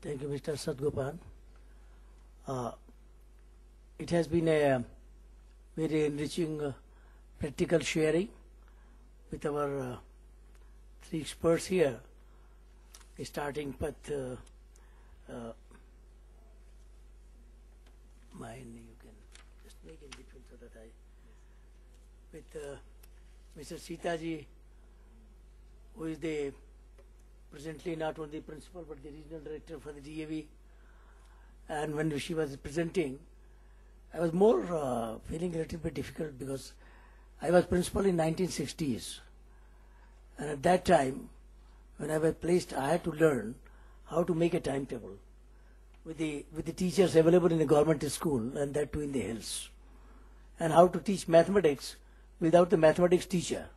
Thank you, Mr. Sadgopan. It has been a very enriching practical sharing with our three experts here, starting with mine. You can just make in between so that I, with Mr. Sitaji, who is the presently not only principal but the regional director for the DAV. And when she was presenting, I was more feeling a little bit difficult because I was principal in 1960s, and at that time when I was placed, I had to learn how to make a timetable with the teachers available in the government school, and that too in the hills, and how to teach mathematics without the mathematics teacher,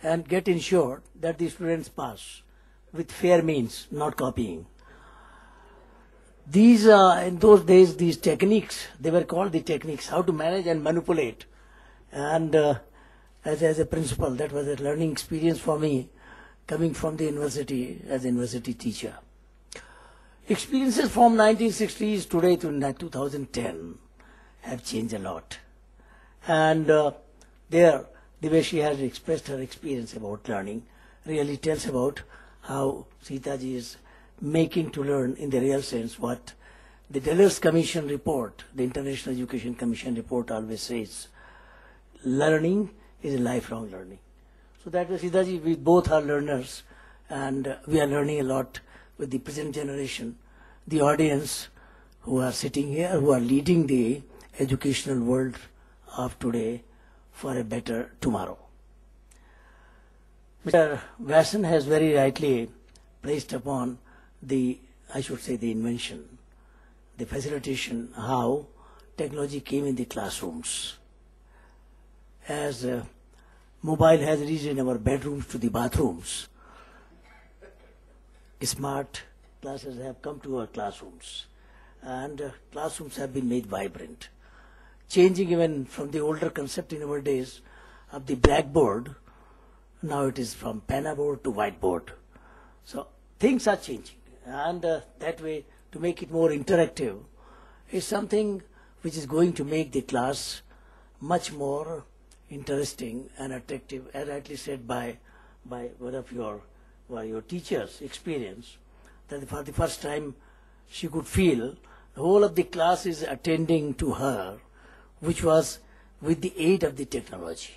and get ensured that the students pass with fair means, not copying. These, in those days, these techniques, they were called the techniques, how to manage and manipulate. And as a principal, that was a learning experience for me, coming from the university as a university teacher. Experiences from 1960s today to 2010 have changed a lot. And there, the way she has expressed her experience about learning really tells about how Sitaji is making to learn in the real sense what the Delors Commission report, the International Education Commission report always says. Learning is a lifelong learning. So that was Sitaji, we both are learners, and we are learning a lot with the present generation, the audience who are sitting here, who are leading the educational world of today for a better tomorrow. Mr. Vassan has very rightly placed upon the, I should say, the invention, the facilitation, how technology came in the classrooms. As mobile has reached in our bedrooms to the bathrooms, smart classes have come to our classrooms, and classrooms have been made vibrant, changing even from the older concept in our days of the blackboard. Now it is from penna board to whiteboard. So things are changing, and that way, to make it more interactive, is something which is going to make the class much more interesting and attractive, as rightly said by one of your teachers' experience, that for the first time she could feel the whole of the class is attending to her, which was with the aid of the technology.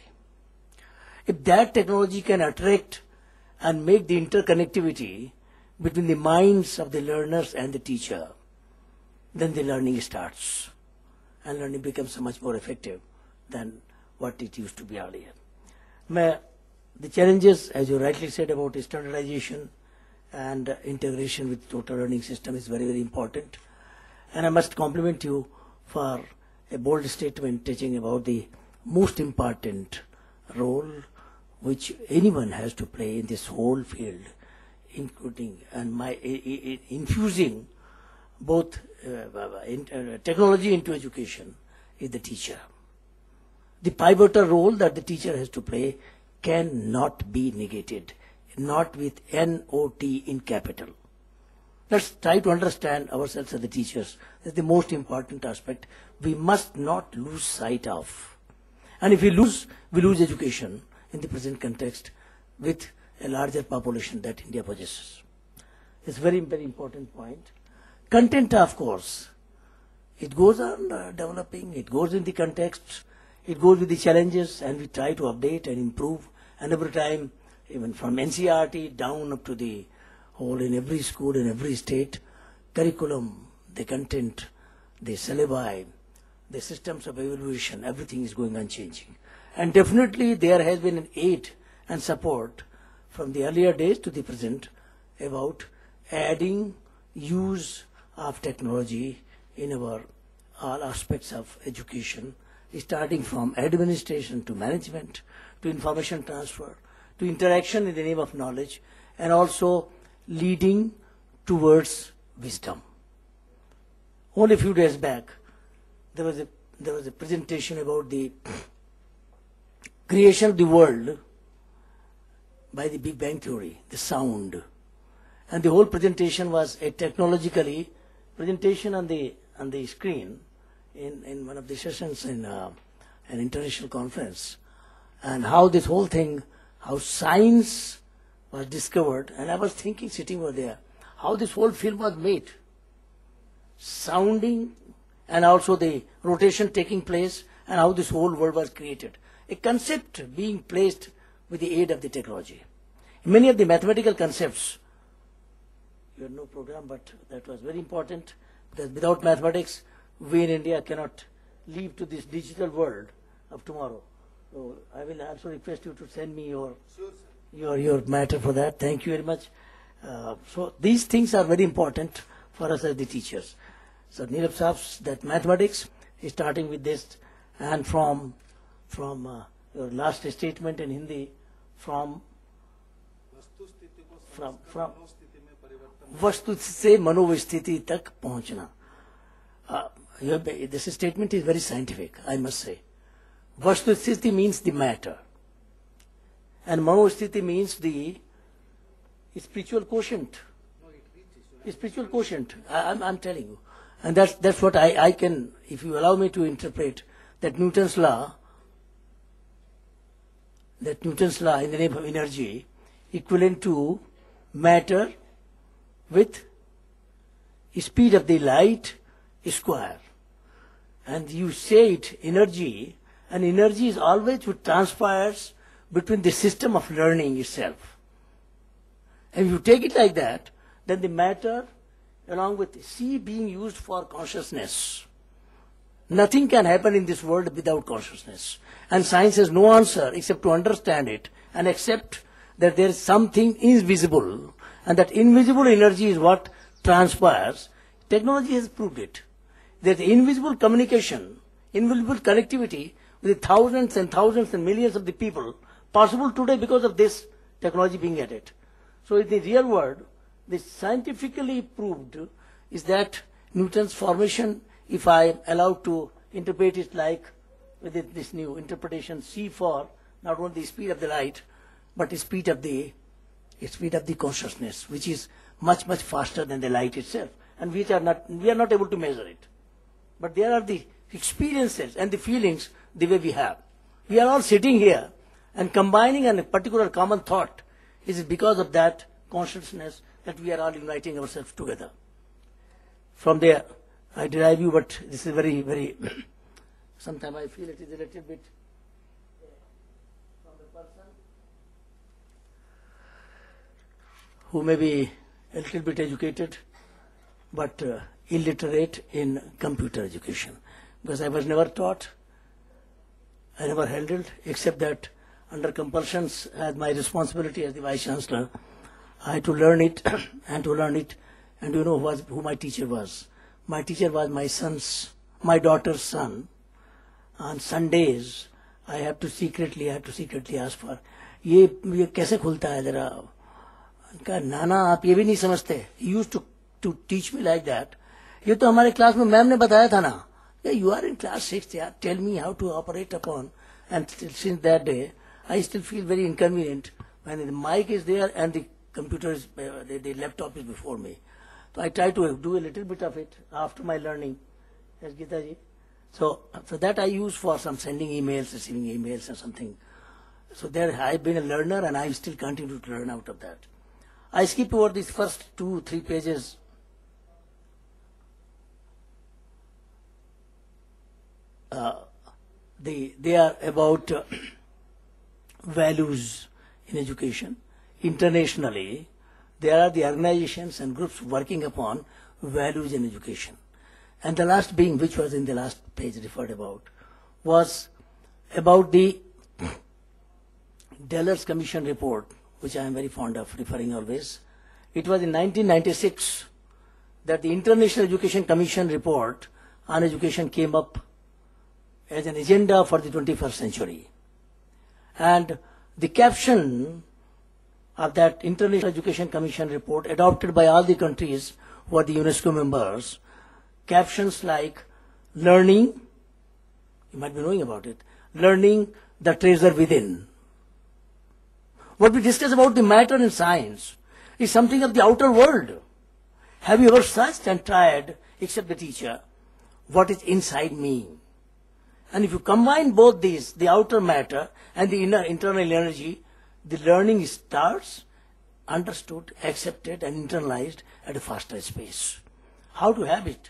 If that technology can attract and make the interconnectivity between the minds of the learners and the teacher, then the learning starts, and learning becomes so much more effective than what it used to be earlier. The challenges, as you rightly said, about standardization and integration with total learning system is very, very important. And I must compliment you for a bold statement teaching about the most important role which anyone has to play in this whole field, including and infusing both technology into education, is the teacher. The pivotal role that the teacher has to play cannot be negated, not with N-O-T in capital. Let's try to understand ourselves as the teachers. That's the most important aspect. We must not lose sight of. And if we lose education in the present context with a larger population that India possesses. It's a very, very important point. Content, of course, it goes on developing, it goes in the context, it goes with the challenges, and we try to update and improve. And every time, even from NCERT down up to the whole, in every school, in every state, curriculum, the content, the syllabi, the systems of evaluation, everything is going on changing. And definitely there has been an aid and support from the earlier days to the present about adding use of technology in our all aspects of education, starting from administration to management, to information transfer, to interaction in the name of knowledge, and also leading towards wisdom. Only a few days back, there was a presentation about the creation of the world by the Big Bang Theory, the sound. and the whole presentation was a technologically presentation on the screen in one of the sessions in an international conference, and how this whole thing, how science was discovered. And I was thinking, sitting over there, how this whole film was made, sounding and also the rotation taking place, and how this whole world was created. A concept being placed with the aid of the technology. Many of the mathematical concepts, you had no program, but that was very important, because without mathematics, we in India cannot live to this digital world of tomorrow. So I will also request you to send me your matter for that. Thank you very much. So these things are very important for us as the teachers. So Neeraj Saab's that mathematics is starting with this, and from your last statement in Hindi, from वस्तु से मनोस्थिति तक पहुंचना. This statement is very scientific, I must say. Vastusthiti means the matter, and manosthiti means the spiritual quotient. Spiritual quotient, I'm telling you. And that's what I can, if you allow me to interpret, that Newton's law in the name of energy, equivalent to matter with speed of the light square. And you say it energy, and energy is always what transpires between the system of learning itself. And if you take it like that, then the matter, along with C being used for consciousness, nothing can happen in this world without consciousness. And science has no answer except to understand it and accept that there is something invisible, and that invisible energy is what transpires. Technology has proved it. That invisible communication, invisible connectivity with thousands and thousands and millions of the people, possible today because of this technology being added. So in the real world, the scientifically proved is that Newton's formation, if I am allowed to interpret it like with this new interpretation, C for not only the speed of the light, but the speed of the consciousness, which is much, much faster than the light itself, and we are not able to measure it. But there are the experiences and the feelings the way we have. We are all sitting here and combining a particular common thought. It is because of that consciousness that we are all uniting ourselves together. From there, I derive you, but this is very, very, sometimes I feel it is a little bit from the person who may be a little bit educated, but illiterate in computer education. Because I was never taught, I never handled, except that under compulsions as my responsibility as the Vice Chancellor, I had to learn it and to learn it. And you know who my teacher was. My teacher was my daughter's son. On Sundays, I have to secretly ask for, ये कैसे खुलता है जरा? उनका नाना आप ये भी नहीं समझते. He used to teach me like that. ये तो हमारे क्लास में मैम ने बताया था ना. Yeah, you are in class 6th, yeah. Tell me how to operate upon. And since that day, I still feel very inconvenient when the mic is there and the computer is, the laptop is before me. So I try to do a little bit of it after my learning. Yes, Gita ji. So that I use for some sending emails, receiving emails or something. So there I've been a learner, and I still continue to learn out of that. I skip over these first 2-3 pages. They are about values in education. Internationally, there are the organizations and groups working upon values in education. And the last being, which was in the last page referred about, was about the Deller's Commission report, which I am very fond of referring always. It was in 1996 that the International Education Commission report on education came up as an agenda for the 21st century. And the caption of that International Education Commission report, adopted by all the countries who are the UNESCO members, captions like learning, you might be knowing about it, learning the treasure within. What we discuss about the matter in science, is something of the outer world. Have you ever searched and tried, except the teacher, what is inside me? And if you combine both these, the outer matter and the inner internal energy, the learning starts understood, accepted and internalized at a faster pace. How to have it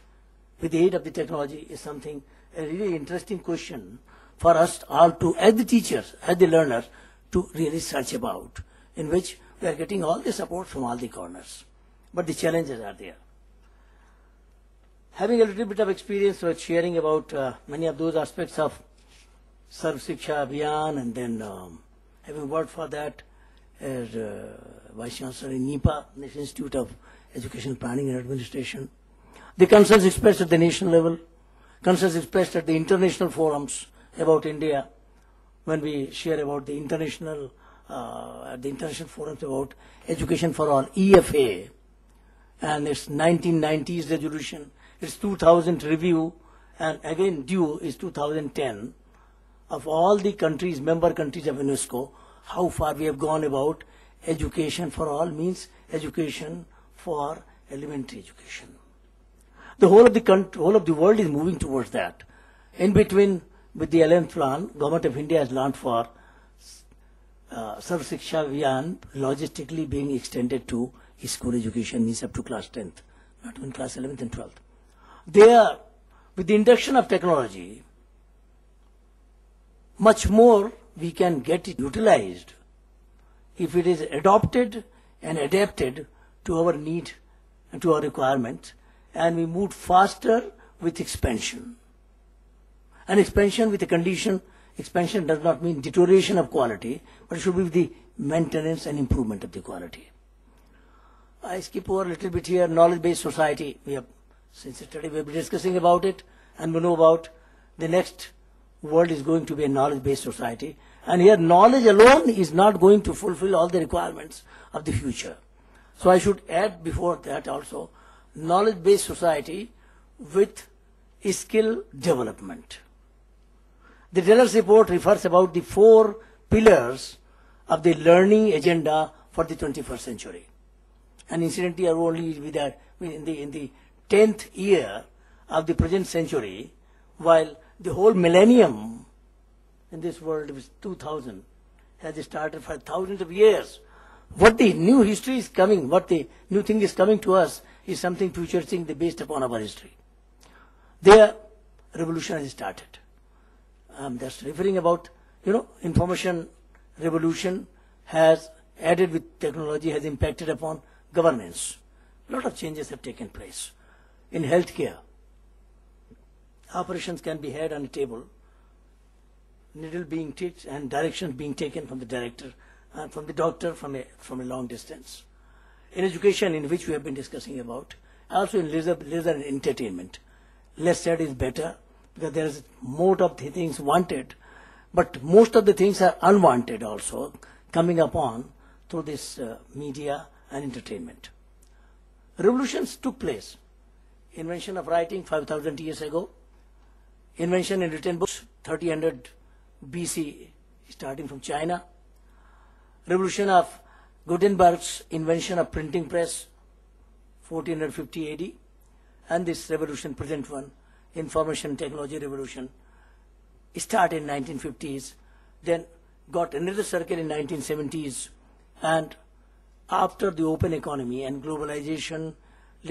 with the aid of the technology is something, a really interesting question for us all to, as the teachers, as the learners, to really search about, in which we are getting all the support from all the corners. But the challenges are there. Having a little bit of experience with sharing about many of those aspects of Sarv Shiksha Abhiyan, and then having worked for that as Vice Chancellor in NIPA, National Institute of Education Planning and Administration, the concerns expressed at the national level, concerns expressed at the international forums about India, when we share about the international, at the international forums about education for all, EFA, and its 1990s resolution, its 2000 review, and again due is 2010, of all the countries, member countries of UNESCO, how far we have gone about education for all means education for elementary education. The whole of the world is moving towards that. In between, with the 11th plan, Government of India has launched for Sarv Shiksha Abhiyan logistically being extended to school education, means up to class 10th, not even class 11th and 12th. There, with the induction of technology, much more we can get it utilized if it is adopted and adapted to our need and to our requirement, and we move faster with expansion. And expansion with a condition, expansion does not mean deterioration of quality, but it should be the maintenance and improvement of the quality. I skip over a little bit here, knowledge-based society. We have, since yesterday we have been discussing about it, and we know about the next world is going to be a knowledge-based society. And here knowledge alone is not going to fulfill all the requirements of the future. So I should add before that also, knowledge-based society with skill development. The Taylor's report refers about the 4 pillars of the learning agenda for the 21st century. And incidentally, are only with that in the 10th year of the present century, while the whole millennium in this world was 2000, has started for thousands of years. What the new history is coming, what the new thing is coming to us is something futuristic based upon our history. Their revolution has started. I'm just referring about, information revolution has added with technology, has impacted upon governance. A lot of changes have taken place. In healthcare, operations can be had on a table, needle being ticked and directions being taken from the director and from the doctor from a long distance. In education, in which we have been discussing about, also in leisure and entertainment, less said is better, because there is more of the things wanted, but most of the things are unwanted also, coming upon through this media and entertainment. Revolutions took place. Invention of writing 5,000 years ago, invention in written books 1300 BC, starting from China, revolution of Gutenberg's invention of printing press 1450 AD, and this revolution, present one, information technology revolution, started in 1950s, then got another circle in 1970s, and after the open economy and globalization